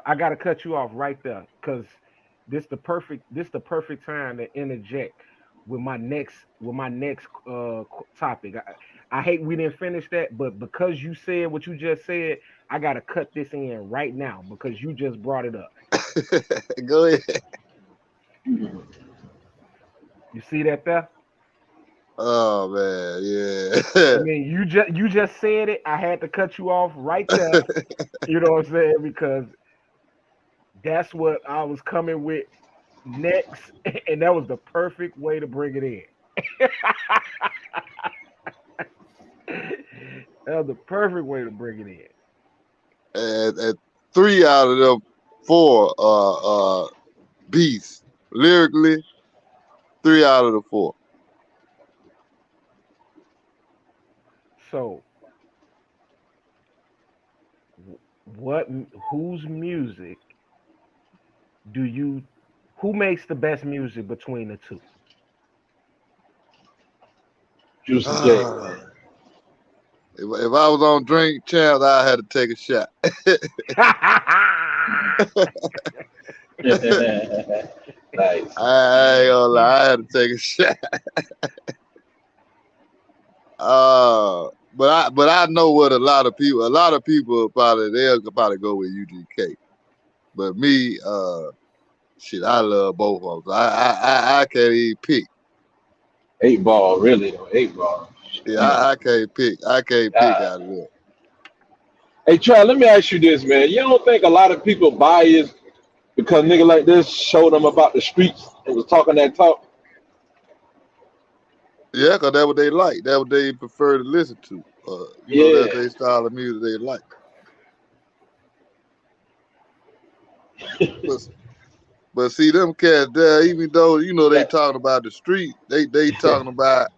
I gotta cut you off right there because this the perfect time to interject with my next topic. I hate we didn't finish that, but because you said what you just said, I gotta cut this in right now because you just brought it up. Go ahead. You see that there? Oh man, I yeah. mean, you just said it. I had to cut you off right there. You know what I'm saying? Because that's what I was coming with next, and that was the perfect way to bring it in. That was the perfect way to bring it in. And three out of them four beasts lyrically. Three out of the four. So, what? Whose music do you? Who makes the best music between the two? Juicy J, Ah, man. if I was on Drink Champs, I had to take a shot. Nice. I ain't gonna lie, I had to take a shot. But I know what a lot of people probably they'll probably go with UGK. But me, shit, I love both of them. I can't even pick. 8 ball, really though. 8 ball. Yeah, Man. I can't pick. I can't pick God. out of there. Hey, Trey, let me ask you this, man. You don't think a lot of people biased because nigga like this showed them about the streets and was talking that talk? Yeah, cause that's what they like. That's what they prefer to listen to. That's Yeah. their style of music they like. But but see them cats there, even though they That talking about the street, they talking about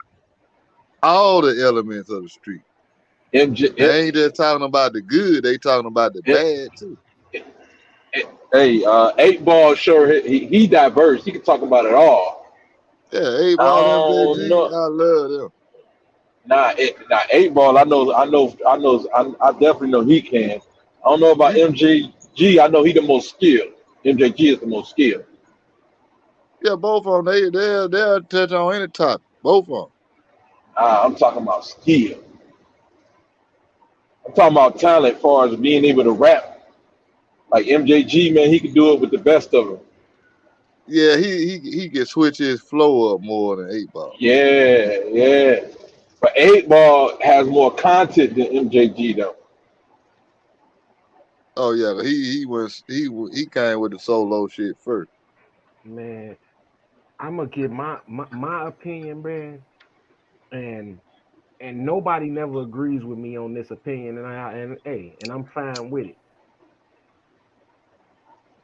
all the elements of the street. MJ, They ain't just talking about the good, they talking about the bad too. hey, 8 ball sure he diverse. He can talk about it all. Yeah, Abe I Ball don't MJG, know. I love them. Nah, 8 ball. I definitely know he can. I don't know about He, MJG. I know he the most skilled. MJG is the most skilled. yeah, both of them, they'll touch on any topic. Both of them. I'm talking about skill. I'm talking about talent as far as being able to rap. Like MJG, man, he can do it with the best of them. Yeah, he can switch his flow up more than 8 Ball. Yeah, yeah. But 8 ball has more content than MJG though. Oh yeah, he came with the solo shit first. Man, I'm gonna give my opinion, man, and nobody never agrees with me on this opinion, and I'm fine with it.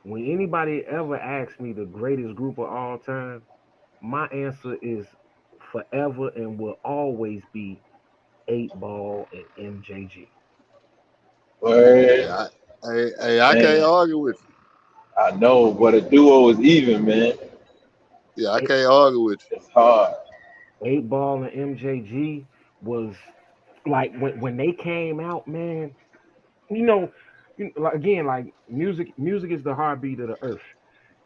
When anybody ever asks me the greatest group of all time, my answer is forever and will always be 8 Ball and MJG. Word, Yeah, I can't man. argue with you. I know, but a duo is even, man. Yeah, I Eight, can't argue with It's hard. 8 Ball and MJG was like when they came out, man. You know, like, again, like music is the heartbeat of the earth,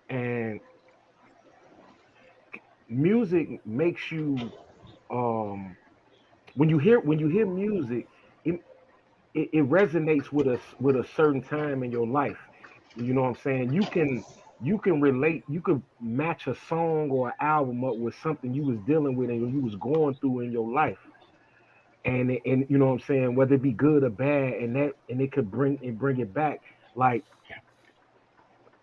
and music makes you um when you hear music, it, it resonates with a certain time in your life. You know what I'm saying? You can relate, you could match a song or an album up with something you was dealing with and you was going through in your life. And you know what I'm saying, whether it be good or bad, and it could bring it back. Like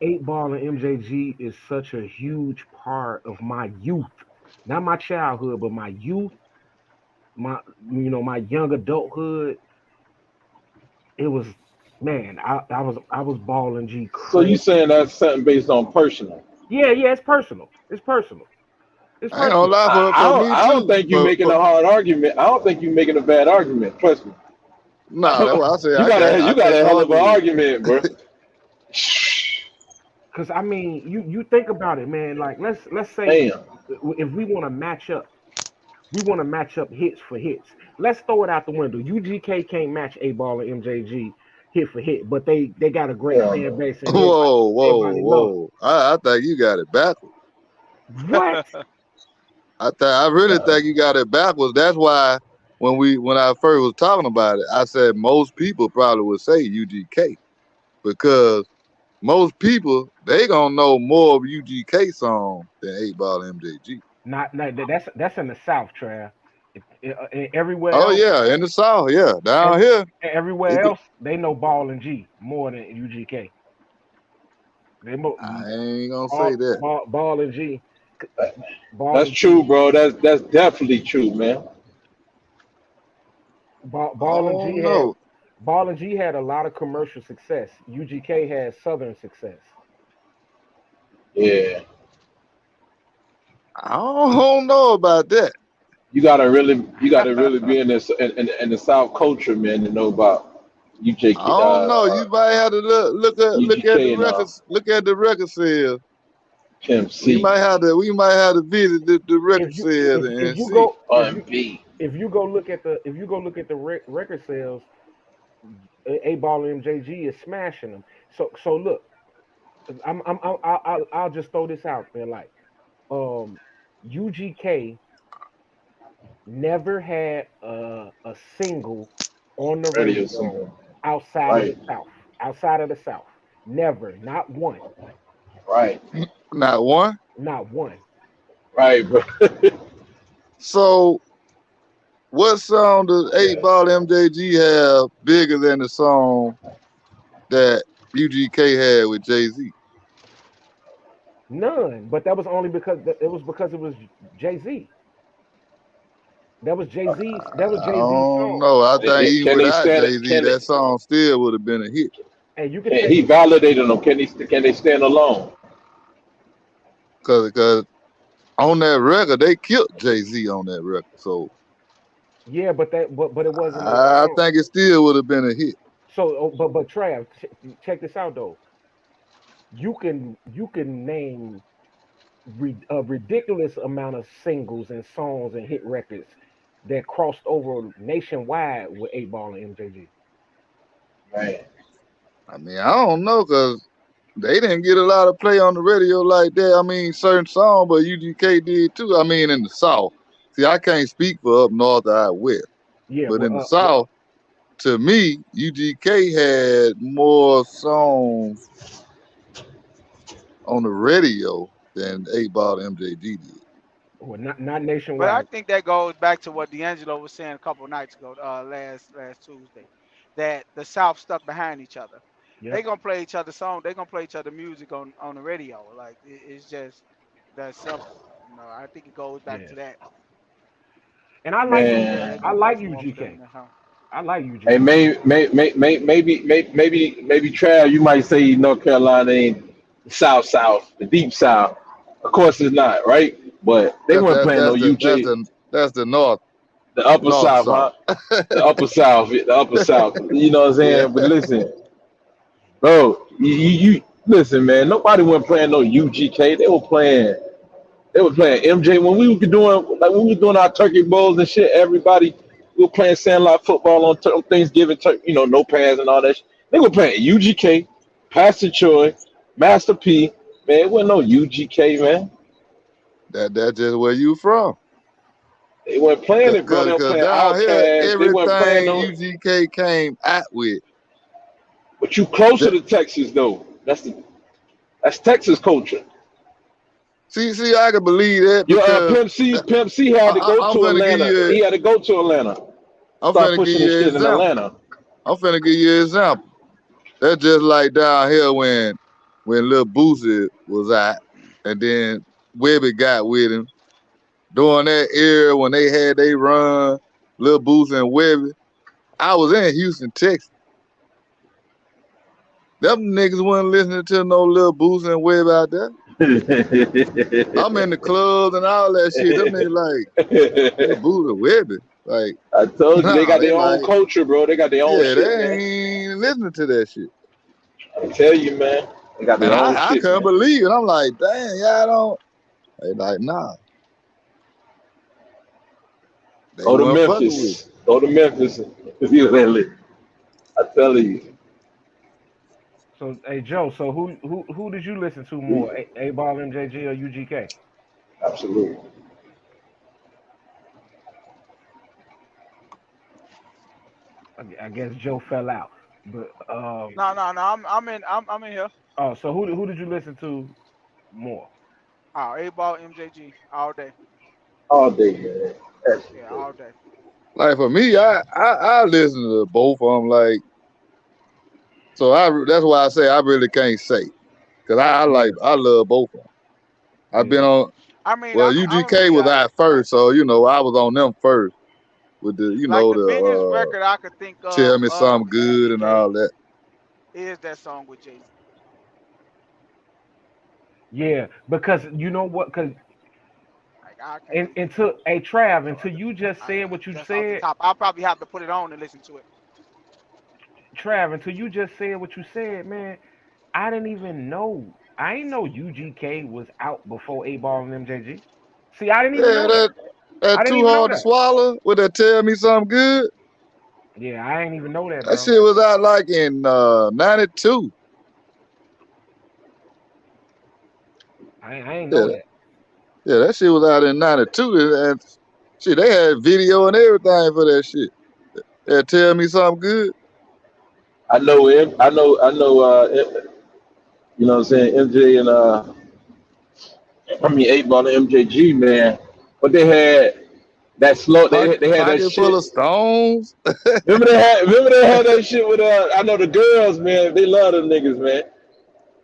8 Ball and MJG is such a huge part of my youth. Not my childhood, but my youth, my my young adulthood. It was, man, I was balling G So you crazy. saying that's something based on personal? Yeah, yeah, it's personal. It's personal. It's I ain't gonna personal. lie for me I don't too. think you're making a hard argument. I don't think you're making a bad argument. Trust me. Nah, that's what I say. You I got can't a hell of argue an with argument, bro. Cause I mean, you think about it, man. Like let's say Damn. if we want to match up hits for hits. Let's throw it out the window. UGK can't match 8 Ball and MJG. hit for hit, but they got a great Hell fan no. base and Whoa, whoa, everybody love whoa! I think you got it backwards. them. What? I really Yeah. think you got it backwards. That's why when I first was talking about it, I said most people probably would say UGK because most people they gonna know more of UGK song than 8 Ball MJG. Not that's in the South, Trav. Everywhere Oh else, yeah, in the South, yeah, down every, here. everywhere It, else, they know Ball and G more than UGK. They I ain't gonna say that. Ball and G, Ball That's and G, true, bro. That's definitely true, man. I Ball and G don't had know. Ball and G had a lot of commercial success. UGK had Southern success. Yeah. I don't know about that. You gotta really be in this in the South culture, man, to know about I UJK, don't know. You might have to look at the UGK and records. Look at the record sales. Pimp We C, might have to visit the If record you sales and if you see. go R&B. if you go look at the record sales, A Ball and MJG is smashing them. So look, I'll just throw this out there like um UGK never had a single on the Radio radio single. outside of the Right, South. Outside of the South. Never. Not one. right, Not one. Not one. right, bro. So what song does Yeah. 8 Ball MJG have bigger than the song that UGK had with Jay-Z? None. But that was only because it was Jay-Z. That was I Jay-Z's don't song. know. I think even Can they without stand it? Jay-Z, that song still would have been a hit. And you could Can take he validated them? Can they stand alone? Cause on that record, they killed Jay-Z on that record. So yeah, but it wasn't no I song. think it still would have been a hit. So but Trav, check this out though. You can name a ridiculous amount of singles and songs and hit records that crossed over nationwide with 8 Ball and MJG. Man, I mean, I don't know, cause they didn't get a lot of play on the radio like that. I mean, certain songs, but UGK did too. I mean, in the South. See, I can't speak for up north or out west, Yeah, but in the South, to me, UGK had more songs on the radio than 8 Ball MJG did. well, not But I nationwide. think that goes back to what D'Angelo was saying a couple nights ago, last Tuesday, that the South stuck behind each other. They Yep. gonna play each other's song. They gonna play each other music on the radio. Like it's just that simple. I think it goes back Yeah. to that. And I like Yeah, man. they're I gonna like push more for them UGK. than her. I like Hey, UGK. maybe Trav, you might say North Carolina ain't the South, the deep South. Of course it's not, right? But they That weren't that playing no that's the that's UJ, the that's the north the upper north South, south. huh? The upper South, the upper South. You know what I'm Yeah, saying? But listen, bro, you listen, man. Nobody went playing no UGK. They were playing MJ when we were doing our turkey bowls and shit. Everybody we were playing sandlot football on Thanksgiving, no pads and all that. They were playing UGK, Pastor Troy, Master P. Man, it wasn't no UGK, man. that's just where you from. They weren't playing it, bro. They were Cause playing down here, Outcast. They weren't playing everything no. UGK came out with. But you closer That, to Texas though. That's Texas culture. see, I can believe that Your because Pimp C had to go I'm to finna give Atlanta. you, He had to go to Atlanta. I'm Start finna give pushing you this an shit in example. Atlanta. I'm finna give you an example. That's just like down here when Lil Boosie was out, and then Webby got with him during that era when they had they run, Lil Boosie and Webby. I was in Houston, Texas. Them niggas wasn't listening to no Lil Boosie and Webby out there. I'm in the clubs and all that shit. Them niggas like Lil Boosie and Webby. Like, I told you they nah, got they their own like, culture, bro. They got their own yeah, shit, they man. ain't listening to that shit. I tell you, man. They got And their own I shit, couldn't man. believe it. I'm like, damn, y'all don't. They like, nah, they Go to weren't fucking with it. Memphis. Go to Memphis. I tell you. So hey Joe, so who did you listen to more, A Ball, MJG, or UGK? Absolutely. I guess Joe fell out, but No. I'm in here. oh, so who did you listen to more? Oh, A ball MJG all day. All day, man. Yeah, Absolutely. all day. Like for me, I listen to both of them. Like so, that's why I say I really can't say because Yeah, I love both of them. I've been yeah, on I mean, well I'm gonna be UGK was honest. out first, so I was on them first with the Like the biggest the record I could think tell of me something good and all UGK that. is that song with Jay Z. yeah. Because you know what? Because Like I can't. until a Trav, until you just said what you Just off the said, top, I'll probably have to put it on and listen to it. Trav, until you just said what you said, man. I didn't even know. I didn't know UGK was out before A Ball and MJG. See, I didn't even Yeah, know that. I that didn't too even know hard to that. swallow with that tell me something good. Yeah, I didn't even know that, That bro. shit was out like in '92. I ain't know Yeah, that. yeah, that shit was out in '92, and shit, they had video and everything for that shit. That tell me something good. I know him. I know. You know what I'm saying? MJ and I mean 8 Ball and MJG, man. But they had that slow. They had that Pocket full of shit. stones. Remember they had that shit with I know the girls, man. They love them niggas, man.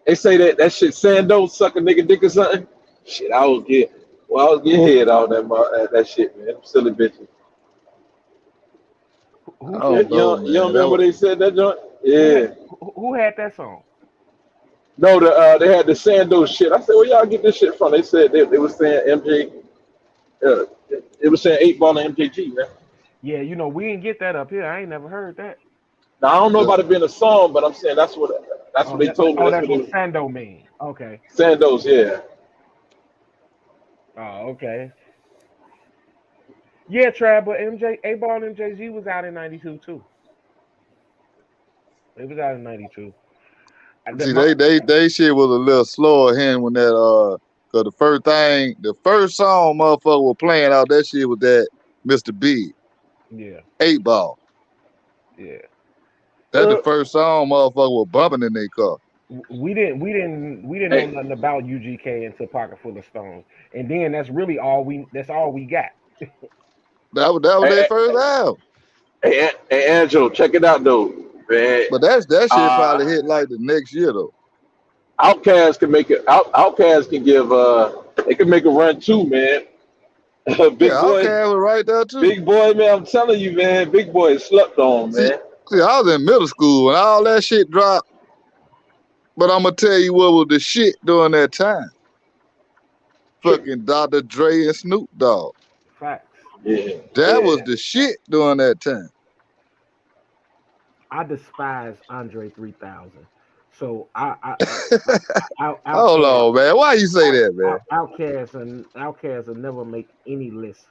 They say that shit Sando suck a nigga dick or something. Shit, I was getting head on that shit, man. Them silly bitches. I Who You, said don't you know, don't you don't man. That remember was they said that joint? who had Yeah. who had that song? No, they had the Sando shit. I said, where y'all get this shit from? They said they was saying MJ. It was saying 8 Ball and MJG, man. Yeah, we didn't get that up here. I ain't never heard that. Now I don't know the, about it being a song, but I'm saying that's what Oh, they told me. That's that's what they what was Sando mean. Okay. Sandos, yeah. Oh, okay. Yeah, Trav, but A Ball and MJG was out in '92 too. It was out in '92. see, they shit was a little slower here when that cause the first song motherfucker was playing out that shit was that Mr. Big Yeah, 8 Ball. yeah. That the Uh, first song motherfucker was bumping in their car. We didn't know hey, nothing about UGK until Pocket Full of Stones, and then that's all we got. That was their hey, first album. hey, Angelo, check it out though, man. But that shit probably Uh, hit like the next year though. Outcast can make it. Outcast can give. They can make a run too, man. Yeah, Big boy, Outkast was right there too. big boy, man. I'm telling you, man. Big boy is slept on, See, man. see, I was in middle school when all that shit dropped. But I'm gonna tell you what was the shit during that time. Fucking Dr. Dre and Snoop Dogg. Facts. Yeah, That yeah. was the shit during that time. I despise Andre 3000. So Hold Outcast on, man. Why you say that, man? Outcast will never make any list